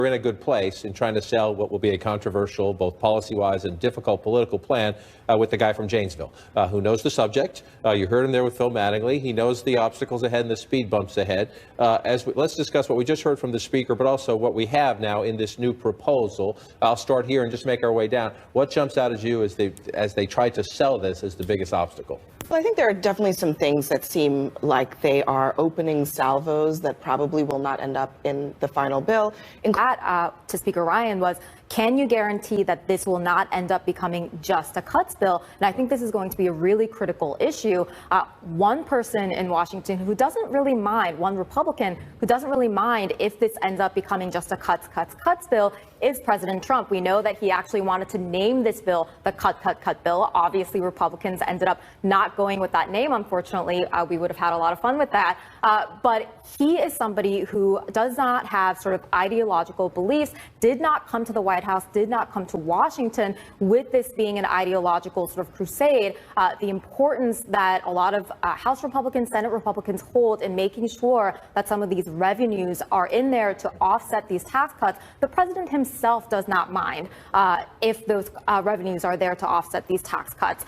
we're in a good place in trying to sell what will be a controversial, both policy-wise and difficult political plan with the guy from Janesville, who knows the subject. You heard him there with Phil Mattingly. He knows the obstacles ahead and the speed bumps ahead. Let's discuss what we just heard from the speaker, but also what we have now in this new proposal. I'll start here and just make our way down. What jumps out at you as they try to sell this as the biggest obstacle? Well, I think there are definitely some things that seem like they are opening salvos that probably will not end up in the final bill. That, to Speaker Ryan, was, can you guarantee that this will not end up becoming just a cuts bill? And I think this is going to be a really critical issue. One person in Washington who doesn't really mind, one Republican who doesn't really mind if this ends up becoming just a cuts bill, is President Trump. We know that he actually wanted to name this bill the cut bill. Obviously, Republicans ended up not going with that name, unfortunately. We would have had a lot of fun with that. But he is somebody who does not have sort of ideological beliefs, did not come to the White House, did not come to Washington with this being an ideological sort of crusade. The importance that a lot of House Republicans, Senate Republicans hold in making sure that some of these revenues are in there to offset these tax cuts. The president himself does not mind if those revenues are there to offset these tax cuts.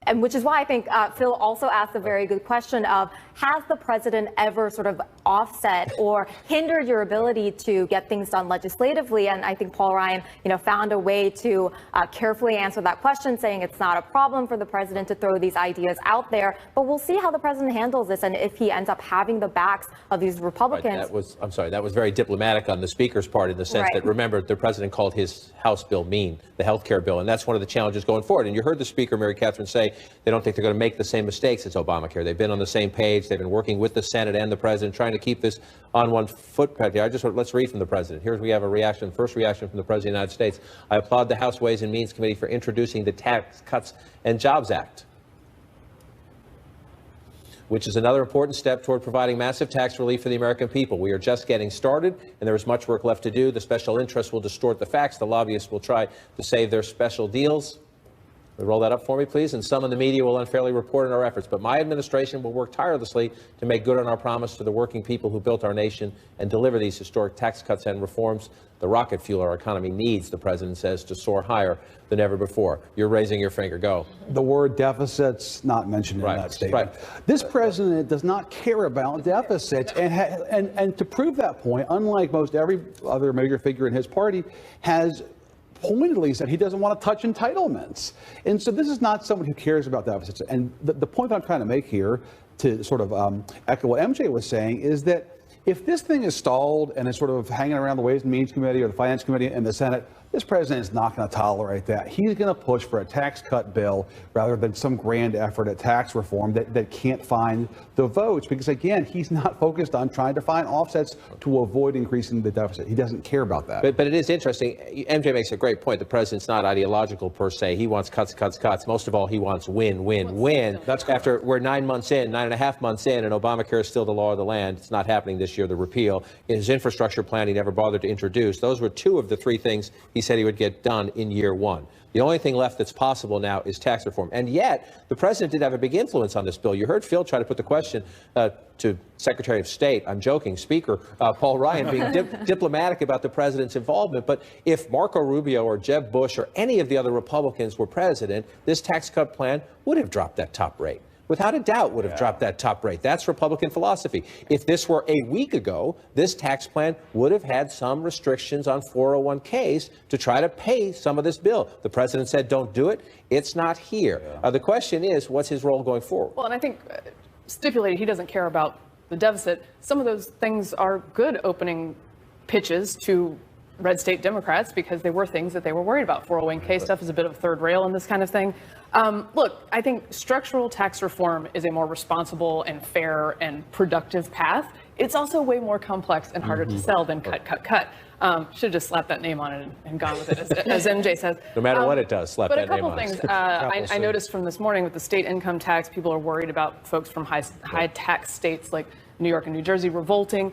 And which is why I think Phil also asked a very good question of, has the president ever sort of offset or hindered your ability to get things done legislatively? And I think Paul Ryan, found a way to carefully answer that question, saying it's not a problem for the president to throw these ideas out there. But we'll see how the president handles this and if he ends up having the backs of these Republicans. Right, that was very diplomatic on the speaker's part in the sense that, remember, the president called his House bill mean, the health care bill. And that's one of the challenges going forward. And you heard the speaker, Mary Catherine, say they don't think they're going to make the same mistakes as Obamacare. They've been on the same page. They've been working with the Senate and the president, trying to keep this on one foot. Let's read from the president. Here we have a reaction, first reaction from the president of the United States. I applaud the House Ways and Means Committee for introducing the Tax Cuts and Jobs Act, which is another important step toward providing massive tax relief for the American people. We are just getting started, and there is much work left to do. The special interests will distort the facts. The lobbyists will try to save their special deals. Roll that up for me, please. And some in the media will unfairly report on our efforts. But my administration will work tirelessly to make good on our promise to the working people who built our nation and deliver these historic tax cuts and reforms. The rocket fuel our economy needs, the president says, to soar higher than ever before. You're raising your finger. Go. The word deficit's not mentioned in that statement. This president does not care about deficits. And to prove that point, unlike most every other major figure in his party, has pointedly said he doesn't want to touch entitlements. And so this is not someone who cares about deficits. And the point that I'm trying to make here, to sort of echo what MJ was saying, is that if this thing is stalled and is sort of hanging around the Ways and Means Committee or the Finance Committee and the Senate, this president is not going to tolerate that. He's going to push for a tax cut bill rather than some grand effort at tax reform that can't find the votes. Because, again, he's not focused on trying to find offsets to avoid increasing the deficit. He doesn't care about that. But it is interesting. MJ makes a great point. The president's not ideological per se. He wants cuts. Most of all, he wants win. That's after we're 9.5 months in, and Obamacare is still the law of the land. It's not happening this year, the repeal. In his infrastructure plan, he never bothered to introduce. Those were two of the three things he said he would get done in year one. The only thing left that's possible now is tax reform. And yet, the president did have a big influence on this bill. You heard Phil try to put the question to Secretary of State, I'm joking, Speaker Paul Ryan, being diplomatic about the president's involvement. But if Marco Rubio or Jeb Bush or any of the other Republicans were president, this tax cut plan would have dropped that top rate. Without a doubt, would have dropped that top rate. That's Republican philosophy. If this were a week ago, this tax plan would have had some restrictions on 401ks to try to pay some of this bill. The president said, don't do it. It's not here. The question is, what's his role going forward? Well, and I think stipulated he doesn't care about the deficit. Some of those things are good opening pitches to red state Democrats because they were things that they were worried about. 401k stuff is a bit of a third rail in this kind of thing. Look, I think structural tax reform is a more responsible and fair and productive path. It's also way more complex and harder to sell than cut. Should have just slapped that name on it and gone with it, as MJ says. No matter what it does, slap that name on it. But a couple things. I noticed from this morning with the state income tax, people are worried about folks from high tax states like New York and New Jersey revolting.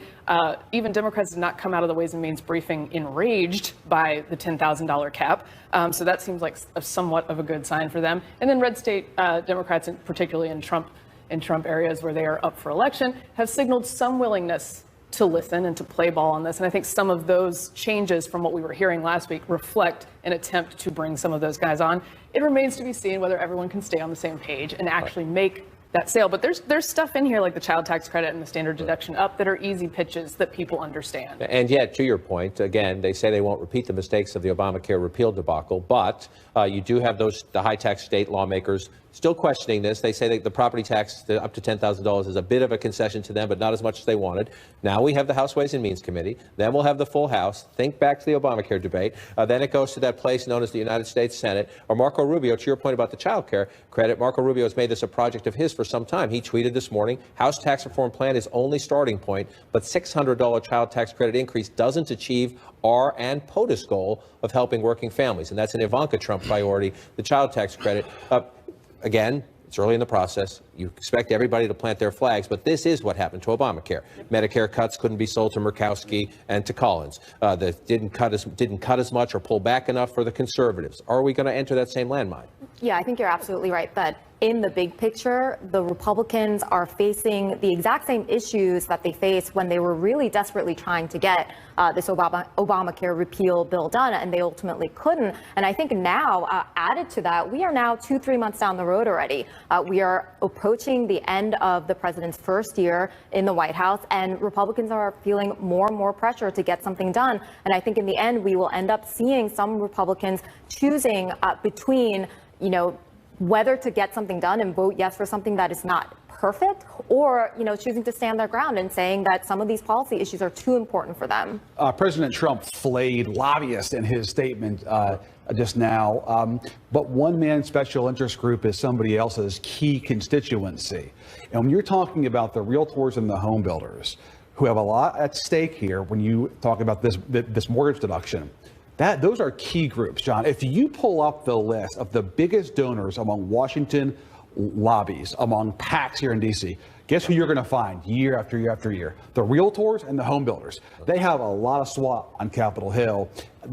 Even Democrats did not come out of the Ways and Means briefing enraged by the $10,000 cap. So that seems like somewhat of a good sign for them. And then red state Democrats, particularly in Trump areas where they are up for election, have signaled some willingness to listen and to play ball on this. And I think some of those changes from what we were hearing last week reflect an attempt to bring some of those guys on. It remains to be seen whether everyone can stay on the same page and actually make that sale. But there's stuff in here like the child tax credit and the standard deduction up that are easy pitches that people understand. And yet, to your point, again, they say they won't repeat the mistakes of the Obamacare repeal debacle, but you do have the high tax state lawmakers still questioning this. They say that the property tax up to $10,000 is a bit of a concession to them, but not as much as they wanted. Now we have the House Ways and Means Committee. Then we'll have the full House. Think back to the Obamacare debate. Then it goes to that place known as the United States Senate. Or Marco Rubio, to your point about the child care credit, Marco Rubio has made this a project of his for some time. He tweeted this morning, House tax reform plan is only starting point, but $600 child tax credit increase doesn't achieve our and POTUS goal of helping working families. And that's an Ivanka Trump priority, the child tax credit. Again, it's early in the process. You expect everybody to plant their flags, but this is what happened to Obamacare. Medicare cuts couldn't be sold to Murkowski and to Collins. That didn't cut as much or pull back enough for the conservatives. Are we going to enter that same landmine? Yeah, I think you're absolutely right that in the big picture, the Republicans are facing the exact same issues that they faced when they were really desperately trying to get this Obamacare repeal bill done, and they ultimately couldn't. And I think now, added to that, we are now 2-3 months down the road already. We are approaching the end of the president's first year in the White House, and Republicans are feeling more and more pressure to get something done. And I think in the end, we will end up seeing some Republicans choosing between, whether to get something done and vote yes for something that is not perfect, or choosing to stand their ground and saying that some of these policy issues are too important for them. President Trump flayed lobbyists in his statement just now, but one man's special interest group is somebody else's key constituency. And when you're talking about the realtors and the home builders who have a lot at stake here, when you talk about this mortgage deduction, those are key groups, John. If you pull up the list of the biggest donors among Washington lobbies, among PACs here in D.C., guess who you're going to find year after year after year? The realtors and the home builders. They have a lot of SWAT on Capitol Hill.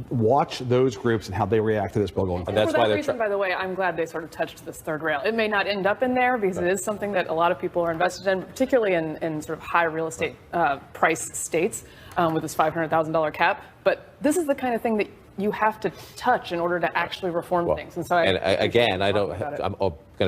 Watch those groups and how they react to this bill going forward. And that's why reason, by the way, I'm glad they sort of touched this third rail. It may not end up in there because it is something that a lot of people are invested in, particularly in sort of high real estate price states with this $500,000 cap. But this is the kind of thing that you have to touch in order to actually reform things. And so I'm going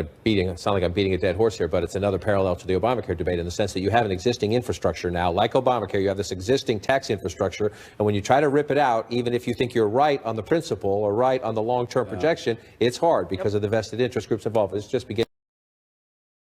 to sound like I'm beating a dead horse here, but it's another parallel to the Obamacare debate in the sense that you have an existing infrastructure now, like Obamacare. You have this existing tax infrastructure, and when you try to rip it out, even if you think you're right on the principle or right on the long-term projection, it's hard because of the vested interest groups involved. It's just beginning.